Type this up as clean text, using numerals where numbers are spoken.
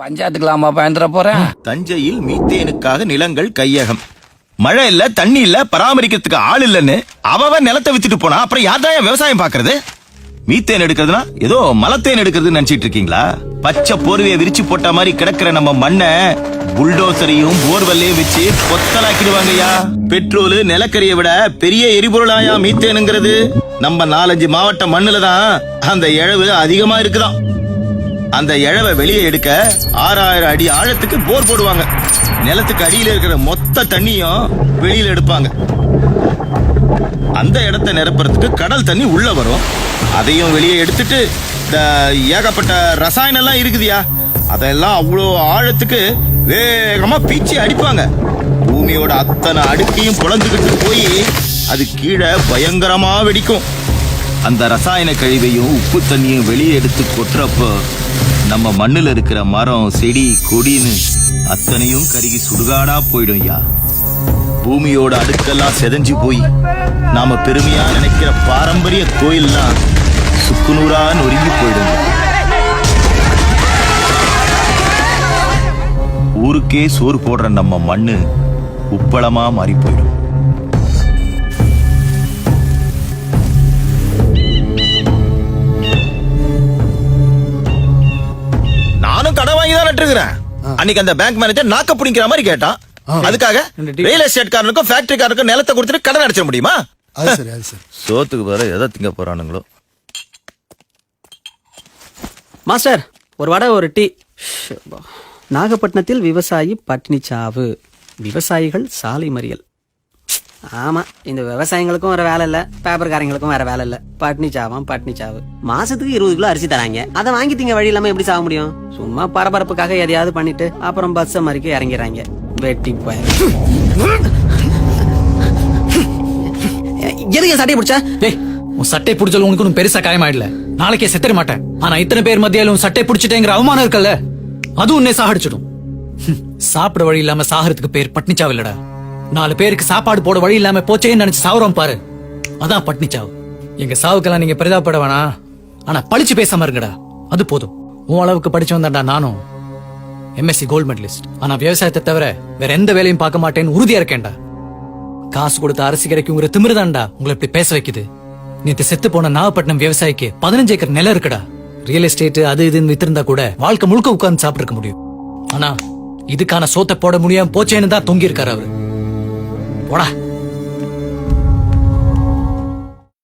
பஞ்சாயத்துக்கலாமா பயந்துட போறேன். தஞ்சையில் மீத்தேனுக்காக நிலங்கள் கையகம். மழை இல்ல, தண்ணி இல்ல, பராமரிக்கிறதுக்கு ஆள் இல்லன்னு அவன் நிலத்தை வித்துட்டு போனா அப்புறம் யார்தான் விவசாயம் பாக்குறது? மீத்தேன் எடுக்கிறதுனா ஏதோ மலத்தேன் எடுக்கிறதுன்னு நினைச்சிட்டு இருக்கீங்களா? பச்சை போர்வையை விரிச்சு போட்ட மாதிரி கிடக்கிற நம்ம மண்ணை புல்டோசரையும் போர்வெல்லையும் வச்சு பொத்தலாக்கிடுவாங்கய்யா. பெட்ரோல் நிலக்கரியை விட பெரிய எரிபொருளாயா மீத்தேனுங்கிறது. நம்ம 4-5 மாவட்ட மண்ணுல தான் அந்த இழவு அதிகமா இருக்குதாம். அந்த இழவை வெளியே எடுக்க 6000 அடி ஆழத்துக்கு போர் போடுவாங்க. நிலத்துக்கு அடியில இருக்கிற மொத்த தண்ணியும் வெளியில எடுப்பாங்க. அந்த இடத்தை நிரப்புறதுக்கு கடல் தண்ணி உள்ள வரும். அதையும் வெளியே எடுத்துட்டு ஏகப்பட்ட ரசாயனம் எல்லாம் இருக்குதியா, அதெல்லாம் அவ்வளோ ஆழத்துக்கு வேகமா பீச்சி அடிப்பாங்க. பூமியோட அத்தனை அடுக்கையும் புலந்துகிட்டு போய் அது கீழே பயங்கரமா வெடிக்கும். அந்த ரசாயன கழிவையும் உப்பு தண்ணியும் வெளியே எடுத்து கொட்டுறப்போ நம்ம மண்ணுல இருக்கிற மரம் செடி கொடின்னு அத்தனையும் கருகி சுடுகாடா போயிடும் ஐயா. பூமியோட அடுக்கெல்லாம் செதஞ்சு போய் நாம பெருமையா நினைக்கிற பாரம்பரிய கோயில்லாம் சுக்குநூறா நொறுங்கி போயிடும். ஊருக்கே சோறு போடுற நம்ம மண்ணு உப்பளமா மாறி போயிடும். நானும் கடை வாங்கி தான் நட்டுருக்கிறேன். அன்னைக்கு அந்த பேங்க் மேனேஜர் நாக்க பிடிக்கிற மாதிரி கேட்டான். அதுக்காக ரியல் எஸ்டேட் காரனுக்கும் ஃபேக்டரி காரனுக்கும் நிலத்தை கொடுத்துட்டு கடன் அடைச்சிட முடியுமா? சோத்துக்கு போற எதை திங்க போறானுங்களோ. மாஸ்டர், ஒரு வடை ஒரு டீ. நாகப்பட்டினத்தில் விவசாயி பட்டினி சாவு, விவசாயிகள் சாலை மறியல். ஆமா, இந்த விவசாயிகளுக்கும் வேற வேலை இல்ல, பேப்பர்காரங்களுக்கும் வேற வேலை இல்ல. பட்டினி சாவாம் பட்டினி சாவு. மாசத்துக்கு 20 கிலோ அரிசி தராங்க, அதை வாங்கி திங்க வழி இல்லாம எப்படி சாக முடியும்? சும்மா பரபரப்புக்காக எதையாவது பண்ணிட்டு அப்புறம் பஸ் மறிக்க இறங்கிறாங்க. வெட்டி போய் எதுக்கு சட்டை பிடிச்சா? உன் சட்டை பிடிச்சாலும் உனக்கு ஒன்னும் பெருசா காயமாயிடல. நாளைக்கே செத்துற மாட்டேன். ஆனா இத்தனை பேர் மத்தியாலும் உன் சட்டை பிடிச்சிட்டேங்கிற அவமானம் இருக்கல்ல, அது உன்னை சாகடிச்சிடும். சாப்பிட வழி இல்லாம சாகிறதுக்கு பேர் பட்னிச்சாவு இல்லடா. 4 பேருக்கு சாப்பாடு போட வழி இல்லாம போச்சேன்னு நினைச்சு சாவுறோம் பாரு, அதான் பட்னிச்சாவு. எங்க சாவுக்கெல்லாம் நீங்க பெரிதாப்பட வேணா, ஆனா பழிச்சு பேசாம இருங்கடா, அது போதும். உன் அளவுக்கு படிச்சு வந்தாண்டா நானும். MSc gold medalist. ஆனா விவசாயத்தை தவிர வேற எந்த வேலையும் பார்க்க மாட்டேன்னு உறுதியா இருக்கேன்டா. காசு கொடுத்த அரிசி கிடைக்குங்கிற திமிருதான்டா உங்களை இப்படி பேச வைக்குது. நேத்து செத்து போன நாகப்பட்டினம் விவசாயிக்கு 15 ஏக்கர் நிலம் இருக்குடா. ரியல் எஸ்டேட் அது இதுன்னு வித்திருந்தா கூட வாழ்க்கை முழுக்க உட்கார்ந்து சாப்பிட்டு இருக்க முடியும். ஆனா இதுக்கான சோத்தை போட முடியாம போச்சேன்னு தான் தொங்கி இருக்காரு அவரு. போடா.